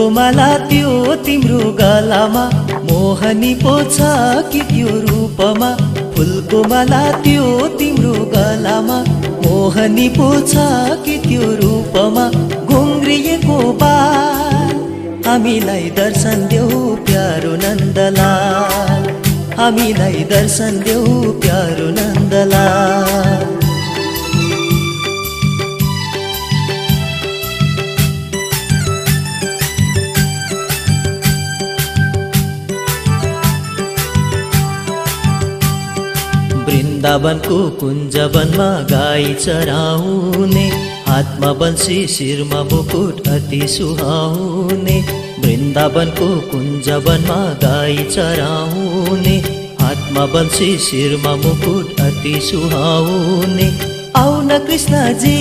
फुलको माला त्यो तिम्रो गलामा मोहनी पो छ कि त्यो रूपमा। फुलको माला त्यो तिम्रो गलामा मोहनी पो छ कि त्यो रूपमा। घुङ्रिएको बाल हामीलाई दर्शन देऊ प्यारो नन्दलाल, हामीलाई दर्शन देऊ प्यारो नन्दलाल। वृन्दावनको कुञ्जवनमा गाई चराउने, हातमा बन्सी शिरमा मुकुट अति सुहाउने। वृन्दावनको कुञ्जवनमा गाई चराउने, हातमा बन्सी शिरमा मुकुट अति सुहाउने। आऊ न कृष्णजी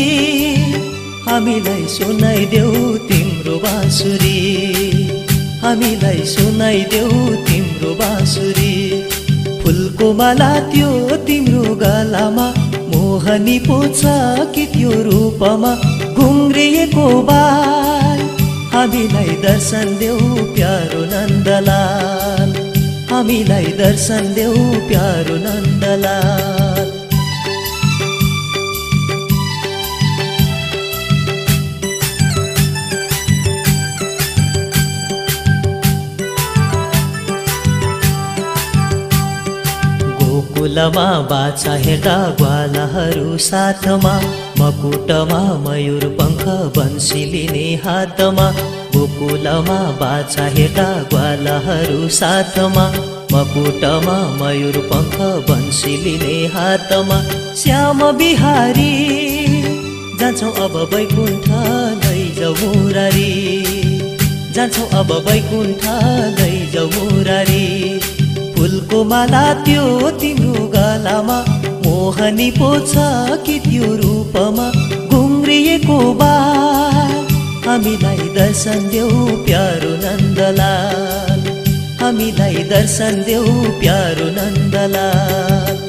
हामीलाई सुनाइदेऊ तिम्रो बाँसुरी, हामीलाई सुनाइदेऊ तिम्रो बाँसुरी। फुलको माला त्यो तिम्रो गलामा मोहनी पो छ कि त्यो रूपमा। घुङ्रिएको बाल हामीलाई दर्शन देऊ प्यारो नन्दलाल, हामीलाई दर्शन देऊ प्यारो नन्दलाल। गोकुलमा बाछा हेर्दा ग्वालाहरू साथमा, मकुटमा मयूर पङ्ख बन्सी लिने हातमा। गोकुलमा बाछा हेर्दा ग्वालाहरू साथमा, मकुटमा मयूर पङ्ख बन्सी लिने हातमा। श्याम बिहारी जान्छौँ अब वैकुण्ठ लैजाऊ मुरारी, जान्छौँ अब वैकुण्ठ लैजाऊ मुरारी। फुलको माला त्यो तिम्रो गलामा मोहनी पो छ कि त्यो रूपमा। घुङ्रिएको बाल हामीलाई दर्शन देऊ प्यारो नन्दलाल, हामीलाई दर्शन देऊ प्यारो नन्दलाल।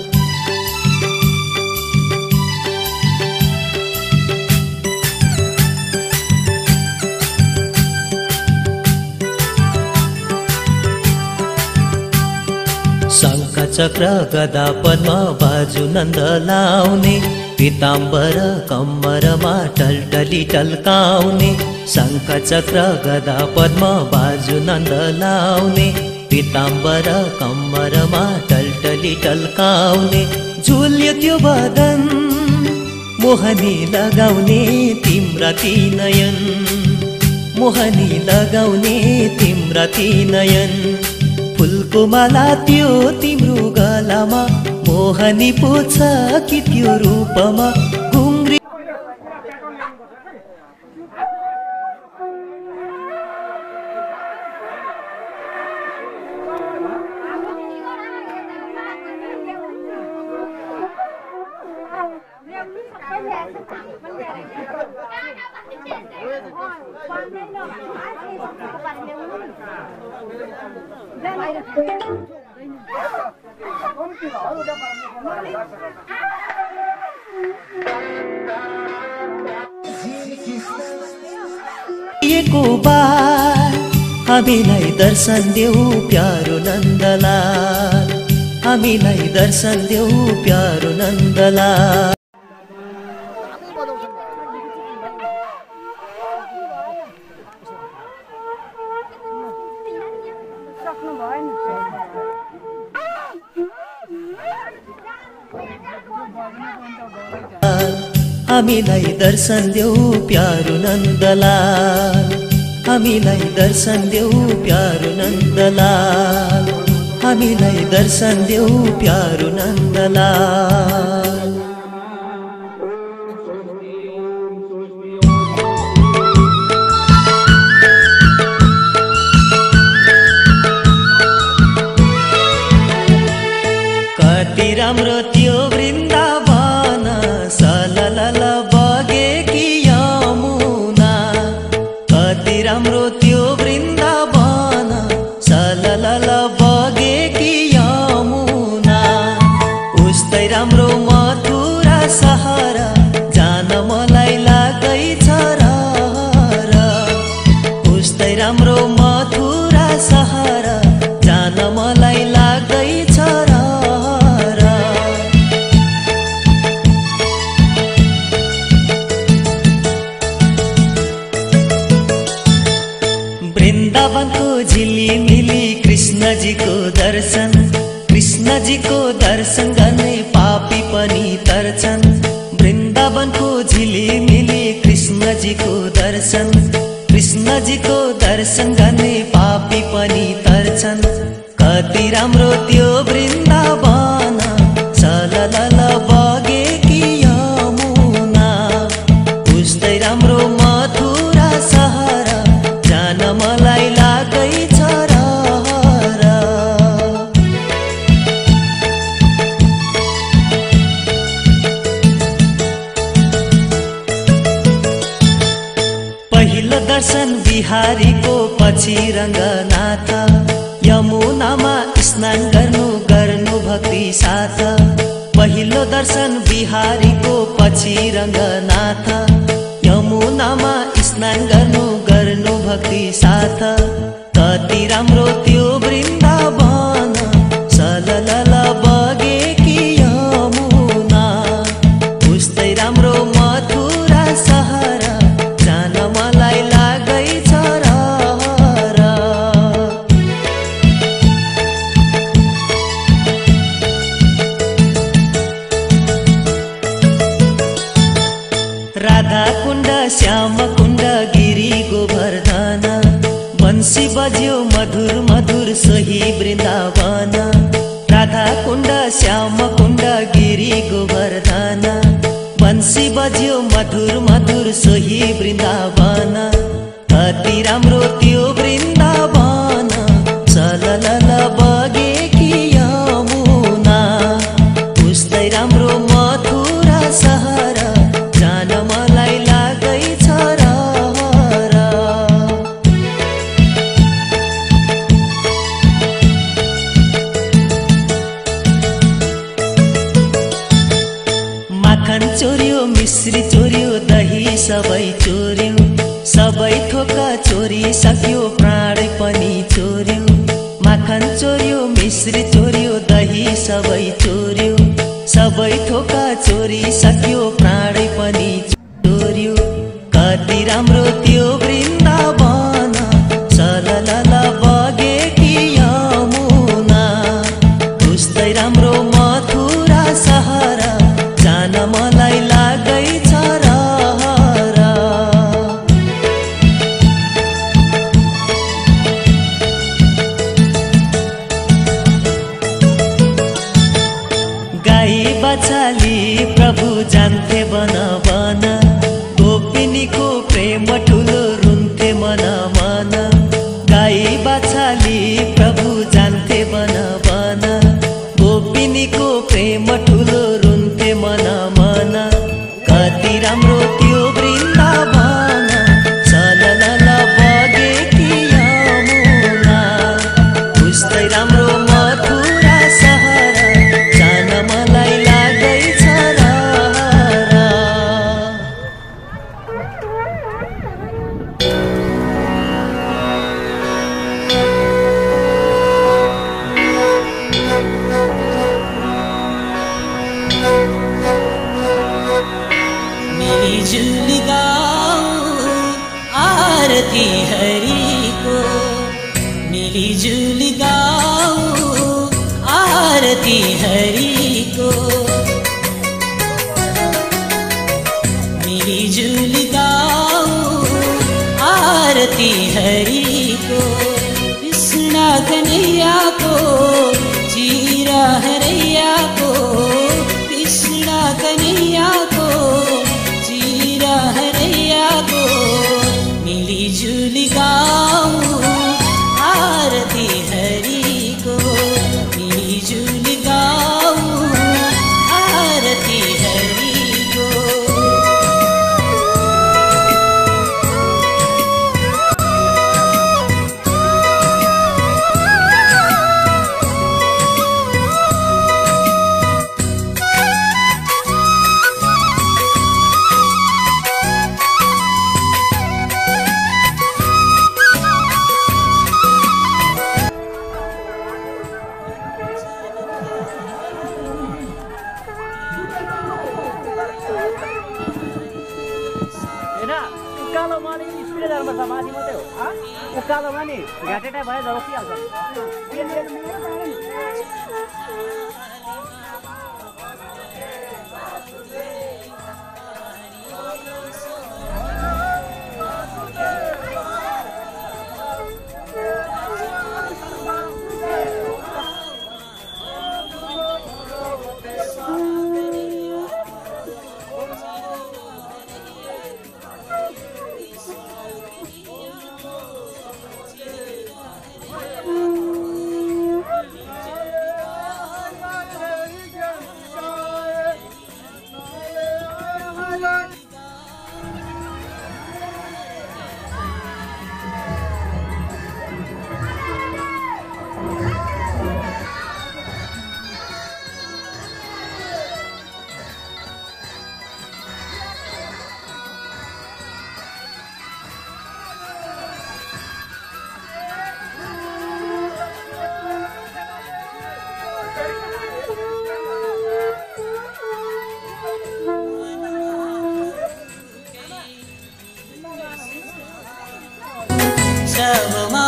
शङ्ख चक्र गदा पद्म बाजु नन्द लाउने, पीताम्बर कम्मरमा टल्टली टल्काउने। शङ्ख चक्र गदा पद्म बाजु नन्द लाउने, पीताम्बर कम्मरमा टल्टली टल्काउने। झुल्यो त्यो बदन मोहनी लगाउने तिम्रा ती नयन, मोहनी लगाउने तिम्रा ती नयन। फुलको माला त्यो तिम्रो गलामा मोहनी पो छ कि त्यो रूपमा। घुङ्री को बाल हामीलाई दर्शन देऊ प्यारो नन्दलाल, हामीलाई दर्शन देऊ प्यारो नन्दलाल। हामीलाई दर्शन देऊ प्यारो नन्दलाल, हामीलाई दर्शन देऊ प्यारो नन्दलाल, हामीलाई दर्शन देऊ प्यारो नन्दलाल। कति राम्रो त्यो वृन्दावन सललल बगेकी यमुना, कति राम्रो त्यो वृन्दावन सललल बगेकी यमुना। उस्तै राम्रो मथुरा सहर जान मलाई लाग्दैछ रहर। वृन्दावनको झिलिमिली कृष्णजीको दर्शन, कृष्णजीको दर्शन गर्ने पापी पनि तर्छन्। वृन्दावनको झिलिमिली कृष्णजीको दर्शन, कृष्णजीको दर्शन गर्ने पापी पनि तर्छन्। कति राम्रो त्यो वृन्दावन सललल बगेकी यमुना, उस्तै राम्रो मथुरा सहर जान मलाई लाग्दैछ रहर। पहिलो दर्शन बिहारीको पछि रङ्गनाथ, यमुनामा स्नान गर्नु भक्ति साथ। पहिलो दर्शन बिहारीको पछि रङ्गनाथ, यमुनामा स्नान गर्नु भक्ति साथ। कति राम्रो त्यो वृन्दावन सललल बगेकी यमुना, उस्तै राम्रो मथुरा सहर जान मलाई लाग्दैछ रहर। राधा कुण्ड श्याम कुण्ड गिरी गोवर्धन, बंसी बज्यो मधुर मधुर सोही वृन्दावन। राधा कुण्ड श्याम कुण्ड गिरी गोवर्धन, बंसी बज्यो मधुर मधुर सोही वृन्दावन। कति राम्रो त्यो वृन्दावन सललल बगेकी यमुना, उस्तै राम्रो मथुरा सहर जान मलाई लाग्दैछ रहर। माखन चोर्यो मिश्री चोर्यो दही सबै चोर्यो, सबै थोक चोरी सक्यो प्राणै पनि चोर्यो। माखन चोर्यो मिश्री चोर्यो दही सबै चोर्यो, सबै थोक चोरी सक्यो प्राणै पनि चोर्यो। कति राम्रो त्यो वृन्दावन सललल बगेकी यमुना, उस्तै राम्रो मथुरा सहर जान मलाई लाग्दैछ रहर। गाई बछाली प्रभु जान्थे वन वन, गोपिनीको प्रेम ठुलो रुन्थे मन मन। गाई बछाली प्रभु जान्थे वन वन, गोपिनीको प्रेम ठुलो रुन्थे मन मन। कति राम्रो त्यो वृन्दावन सललल बगेकी यमुना, उस्तै राम्रो मथुरा सहर जान मलाई लाग्दैछ रहर। मिली-जुली गाऊं आरती हरि को, मिली-जुली गाऊं आरती हरि को। मिली-जुली गाऊं आरती हरि को, कृष्ण कन्हैया को जीरा हरैया को, कृष्ण कन्हैया को जीरा हरैया को। मिली-जुली गाऊं आरती हरि को, मिली-जुली गाऊं आरती हरि को। एट भयो जब सबमा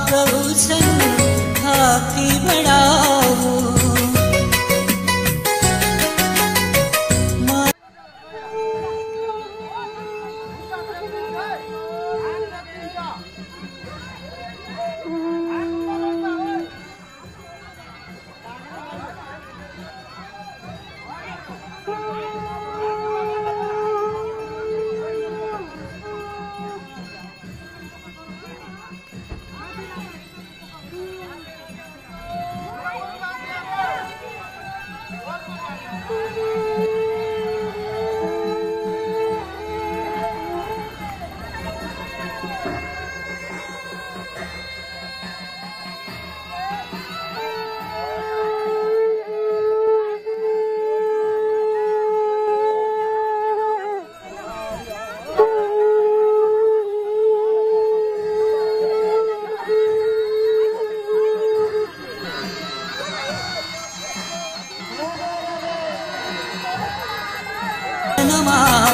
प्रभु छन् भक्ति बढाऊ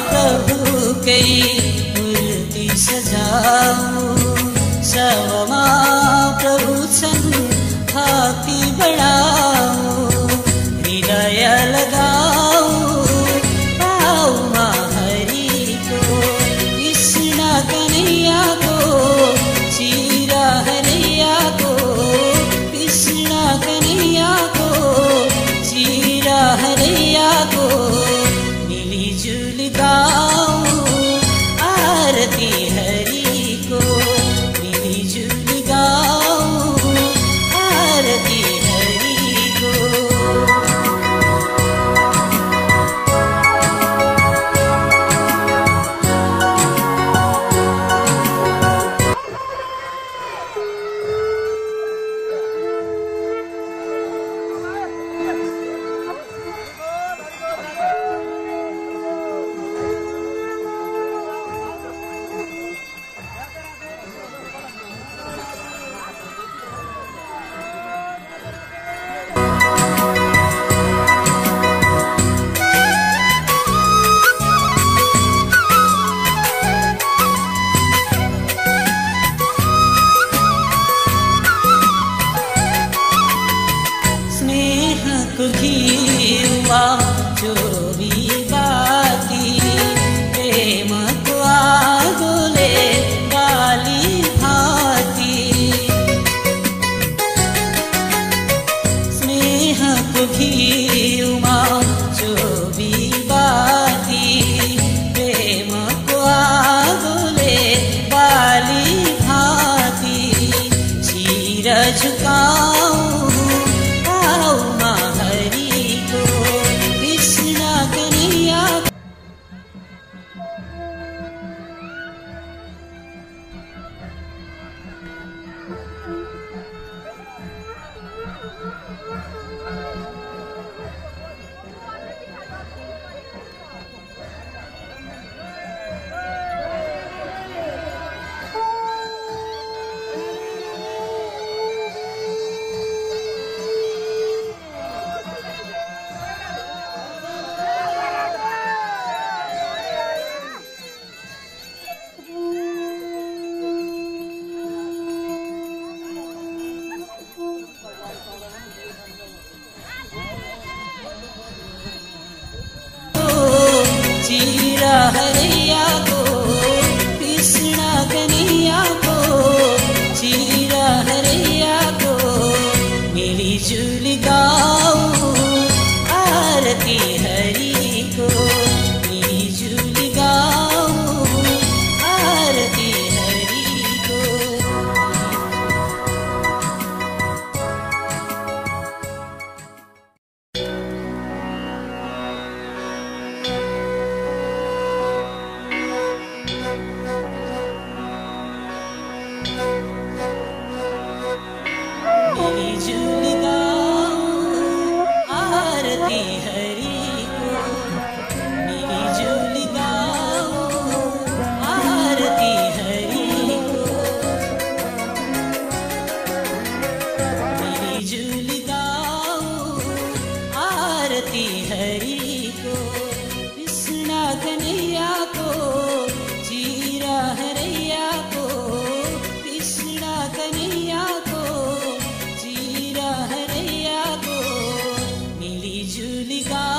प्रभु कई मूर्ति सजाऊ सबमा प्रभु छन् भक्ति बढाऊ हृदय लगाऊ पाउमा हरिको कृष्ण कन्हैयाको चिरा हरैयाको कृष्ण कन्हैयाको चिरा हरैयाको आरती हरि को मिली-जुली गाऊं आरती हरि को घिउवा चोरी बाती प्रेम को आगोले बाली भाती स्नेह को घिउवा चोरी बाती प्रेम को आगोले बाली भाती शिर झुकाऊ मिलीजुली गाऊं आरती हरि को, मिलीजुली गाऊं आरती हरि को, मिलीजुली गाऊं आरती हरि को। कृष्णा कन्हैया को, जीरा हरैया को, कृष्णा कन्हैया को, जीरा हरैया को, मिलीजुली गाऊं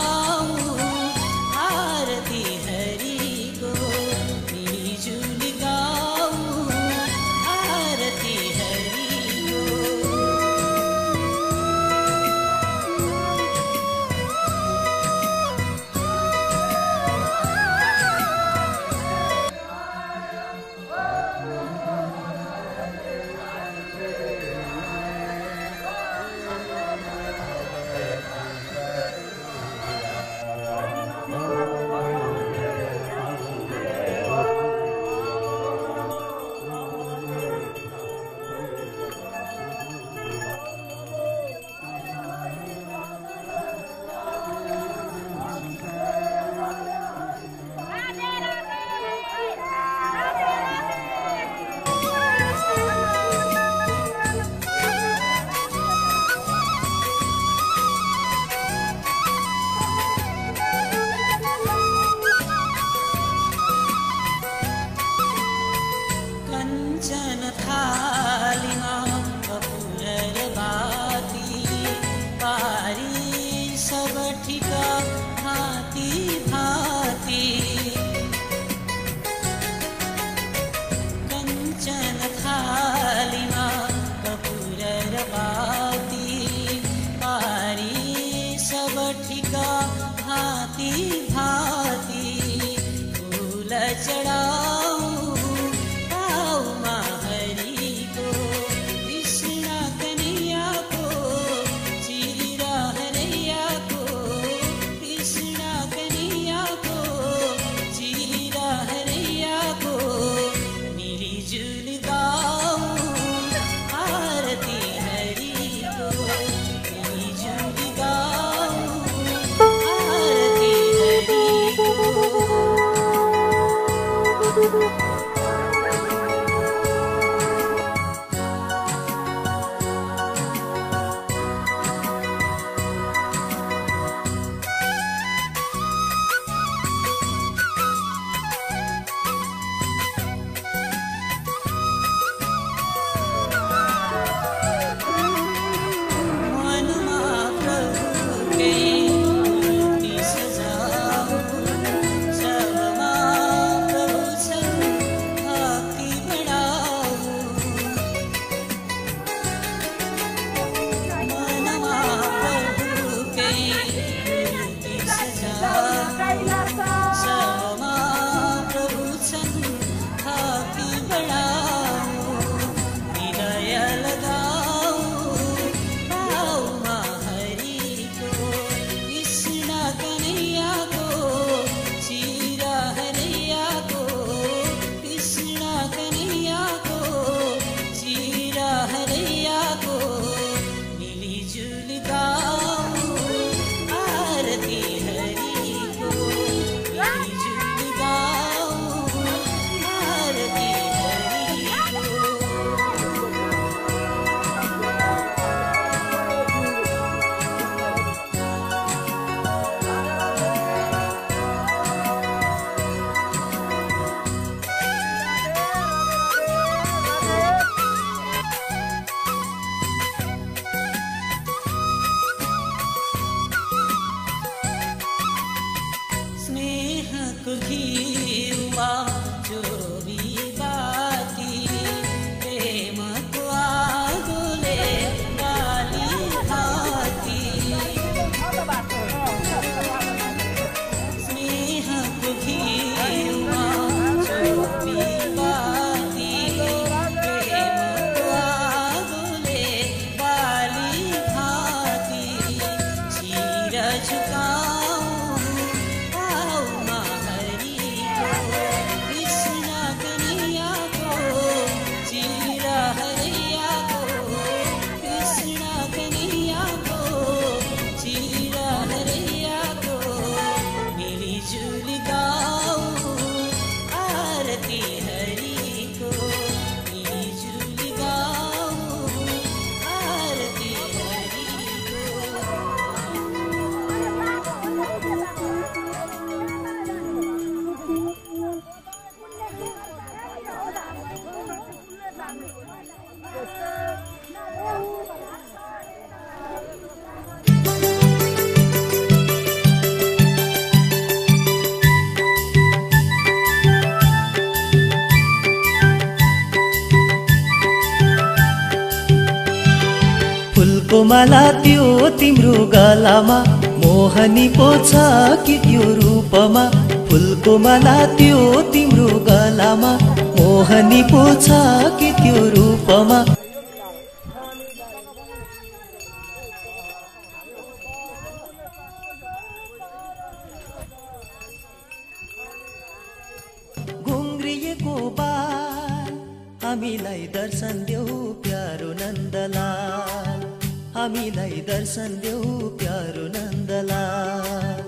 फुलको माला त्यो तिम्रो गलामा मोहनी पो छ कि त्यो रूपमा फुलको माला त्यो तिम्रो गलामा मोहनी पो छ कि त्यो रूपमा घुङ्रिएको बाल हामीलाई दर्शन देऊ प्यारो नन्दलाल हामीलाई दर्शन देऊ प्यारो नन्दलाल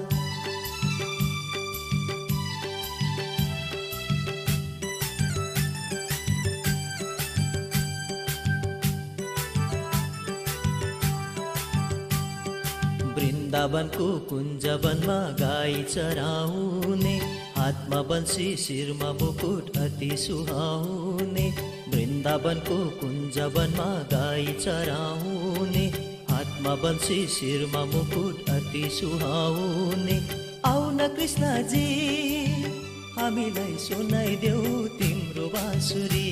वृन्दावनको कुञ्जवनमा गाई चराउने हातमा बन्सी शिरमा मुकुट अति सुहाउने वृन्दावनको कुञ्जवनमा गाई चराउने हातमा बन्सी शिरमा मुकुट अति सुहाउने आउन कृष्णजी हामीलाई सुनाइदेऊ तिम्रो बाँसुरी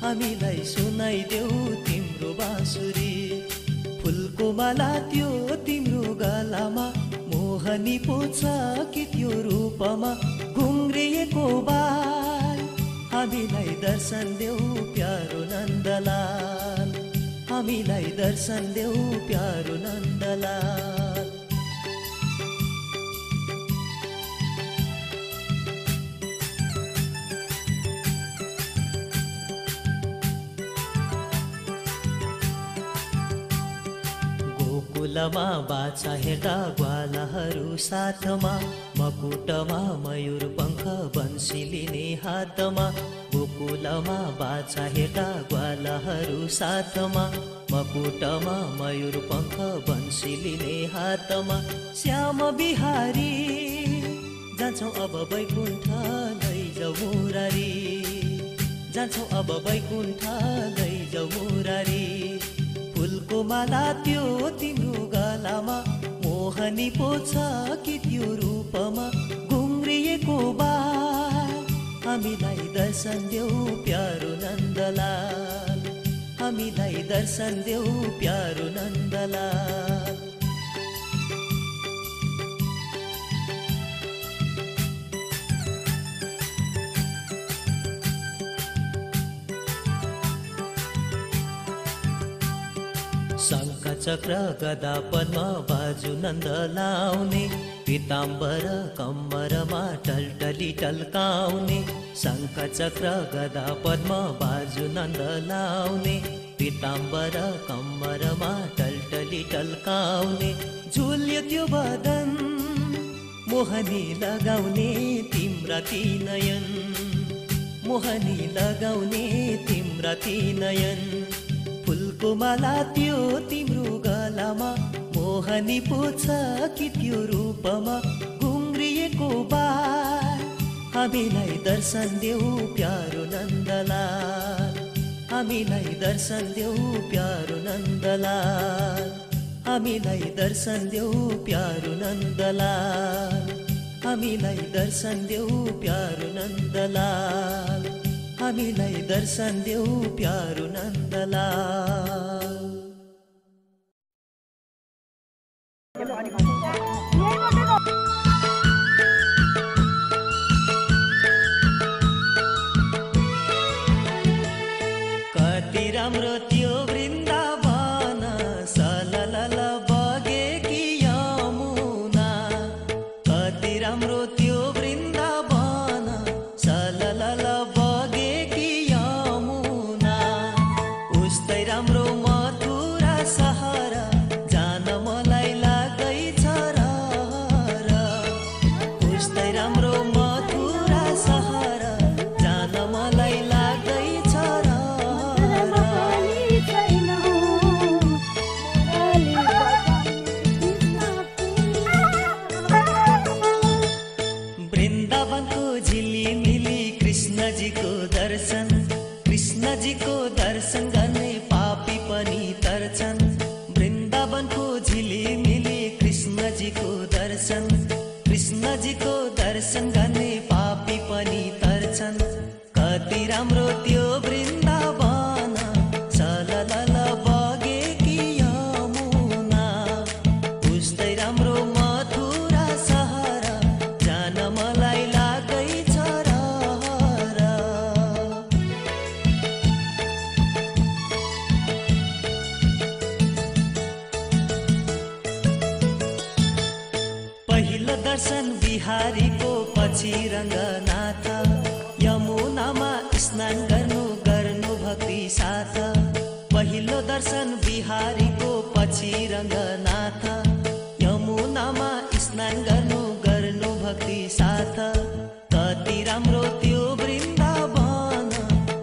हामीलाई सुनाइदेऊ तिम्रो बाँसुरी फुलको माला त्यो तिम्रो गलामा मोहनी पो छ कि त्यो रूपमा घुङ्रिएको बाल हामीलाई दर्शन देऊ प्यारो नन्दलाल हामीलाई दर्शन देऊ प्यारो नन्दलाल गोकुलमा बाछा हेर्दा ग्वालाहरू साथमा मकुटमा मयूर पङ्ख बन्सी लिने हातमा गोकुलमा बाछा हेर्दा ग्वालाहरू साथमा मकुटमा मयूर पङ्ख बन्सी लिने हातमा श्याम बिहारी जान्छौँ अब वैकुण्ठ लैजाऊ मुरारी जान्छौँ अब वैकुण्ठ लैजाऊ मुरारी फुलको माला त्यो तिम्रो गलामा मोहनी पो छ कि त्यो रूपमा घुङ्रिएको बाल हामीलाई दर्शन देऊ प्यारो नन्दलाल हामीलाई दर्शन देऊ प्यारो नन्दलाल शङ्ख चक्र गदा पद्म बाजु नन्द लाउने पीताम्बर कम्मरमा टल्टली टल्काउने शङ्ख चक्र गदा पद्म बाजु नन्द लाउने पीताम्बर कम्मरमा टल्टली टल्काउने झुल्यो त्यो बदन मोहनी लगाउने तिम्रा ती नयन मोहनी लगाउने तिम्रा ती नयन फुलको माला त्यो तिम्रो गलामा मोहनी पो छ कि त्यो रूपमा घुङ्रिएको बाल हामीलाई दर्शन देऊ प्यारो नन्दलाल हामीलाई दर्शन देऊ प्यारो नन्दलाल हामीलाई दर्शन देऊ प्यारो नन्दलाल हामीलाई दर्शन देऊ प्यारो नन्दलाल हामीलाई दर्शन देऊ प्यारो नन्दलाल कति राम्रो त्यो वृन्दावन सललल बगेकी यमुना कति राम्रो त्यो वृन्दावन सललल बगेकी यमुना उस्तै राम्रो मथुरा सहर जान मलाई लाग्दैछ रहर उस्तै राम्रो मथुरा सहर जान मलाई लाग्दैछ वृन्दावनको झिलिमिली कृष्णजीको दर्शन गर्ने पापी दर्शन बिहारीको पछि रङ्गनाथ, यमुनामा स्नान गर्नु भक्ति साथ। पहिलो दर्शन बिहारीको पछि रङ्गनाथ, यमुनामा स्नान गर्नु भक्ति साथ। कति राम्रो त्यो वृन्दावन,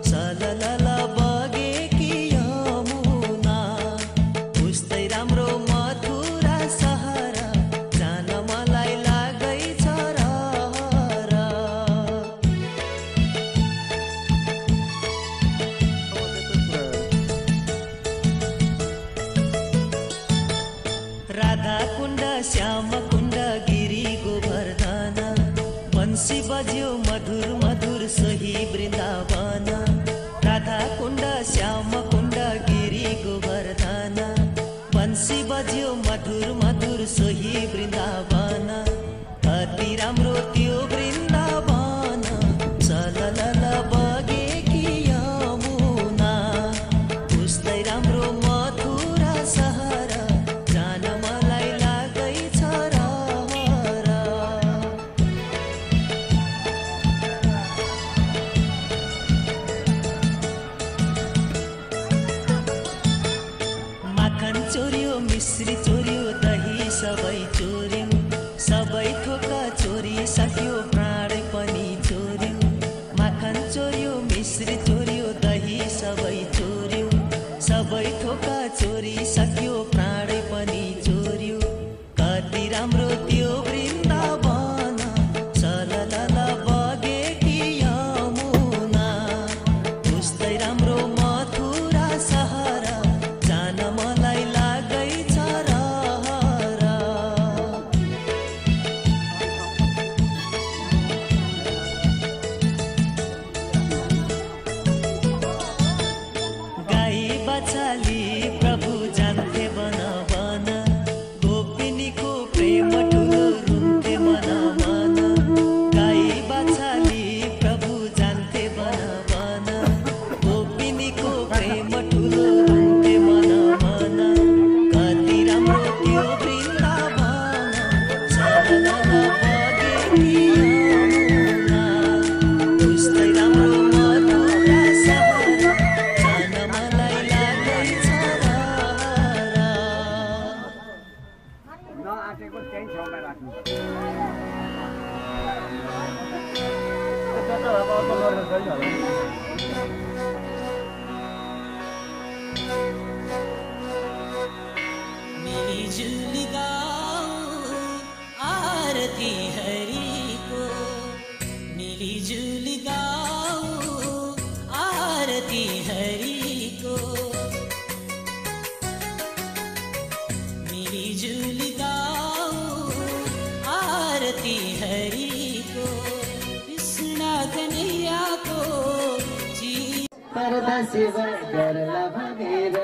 सललल बगेकी यमुना। उस्तै राम्रो मथुरा सहर, जान मलाई लाग्दैछ रहर। राधा कुण्ड श्याम कुण्ड गिरी गोवर्धन, बंसी बज्यो मधुर मधुर सोही वृन्दावन। राधा कुण्ड श्याम कुण्ड गिरी गोवर्धन, बंसी बज्यो मधुर मधुर सोही वृन्दावन। कति राम्रो त्यो वृन्दावन, सललल बगेकी यमुना। उस्तै राम्रो मथुरा सहर, जान मलाई लाग्दैछ रहर। माखन चोर्यो मिश्री चोर्यो दही सबै चोर्यो, सबै थोका चोरी सक्यो प्राण पनि चोर्यो। माखन चोर्यो मिश्री चोर्यो दही सबै चोर्यो, सबै थोका चोरी सक्यो प्राण पनि चोर्यो। कति राम्रो त्यो वृन्दावन, सललल बगेकी यमुना। उस्तै राम्रो मथुरा सहर, जान मलाई लाग्दैछ रहर। गाई बछाली प्रभु जान्थे वन वन, गोपिनीको प्रेम ठुलो रुन्थे मन मन। गाई बछाली प्रभु जान्थे वन वन, गोपिनीको प्रेम ठुलो रुन्थे मन मन। कति राम्रो त्यो वृन्दावन, सललल बगेकी यमुना। उस्तै राम्रो मथुरा सहर, जान मलाई लाग्दैछ रहर। नआँटेको त्यही ठाउँमा राख्नु। मिलीजुल गाऊं आरती हरि को, मिलीजुल गाऊं आरती हरि को। मिलीजुल गाऊं आरती हरि को, कृष्ण कन्हैया को जी। पर्दा सेवा गर्ला भनेर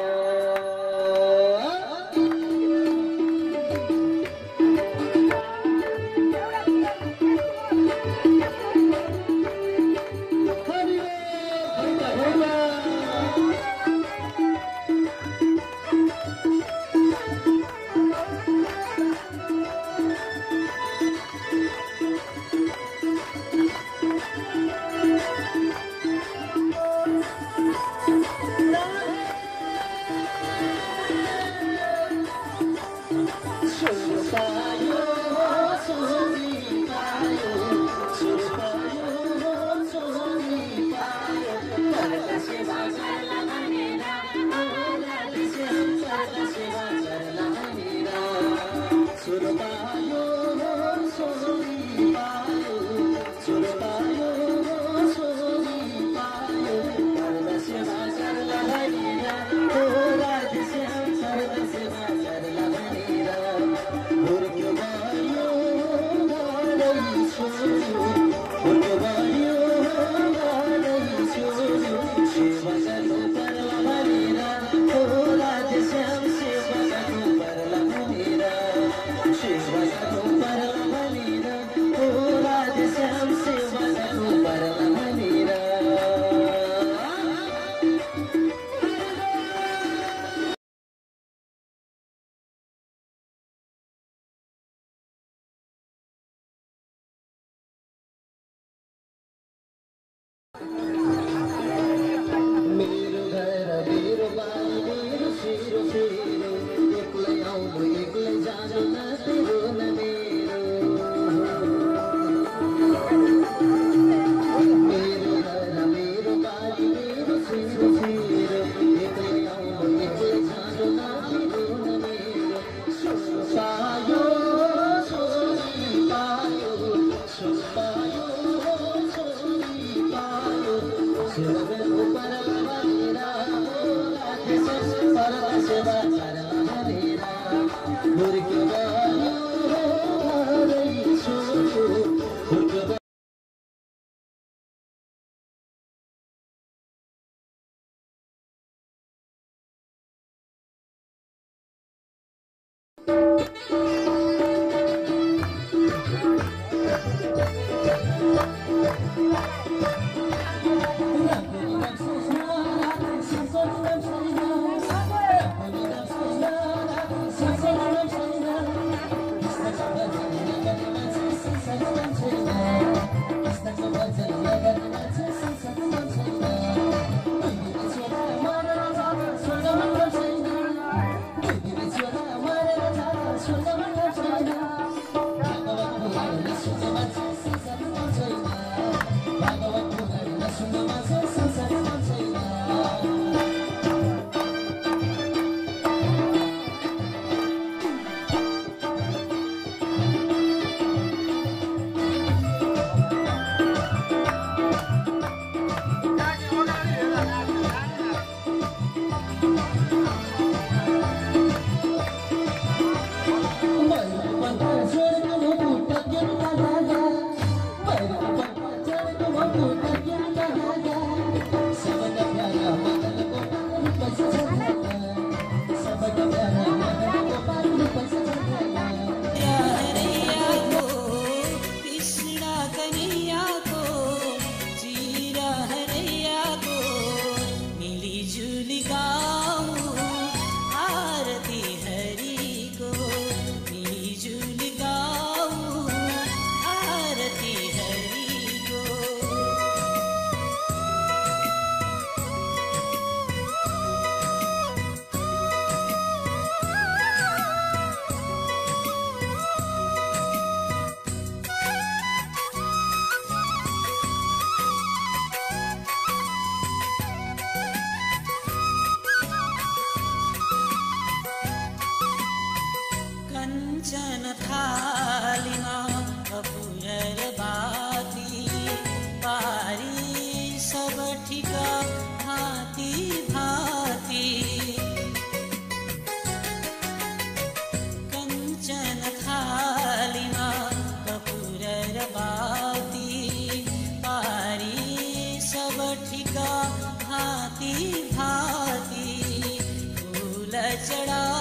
भांति भांति फूल चढ़ा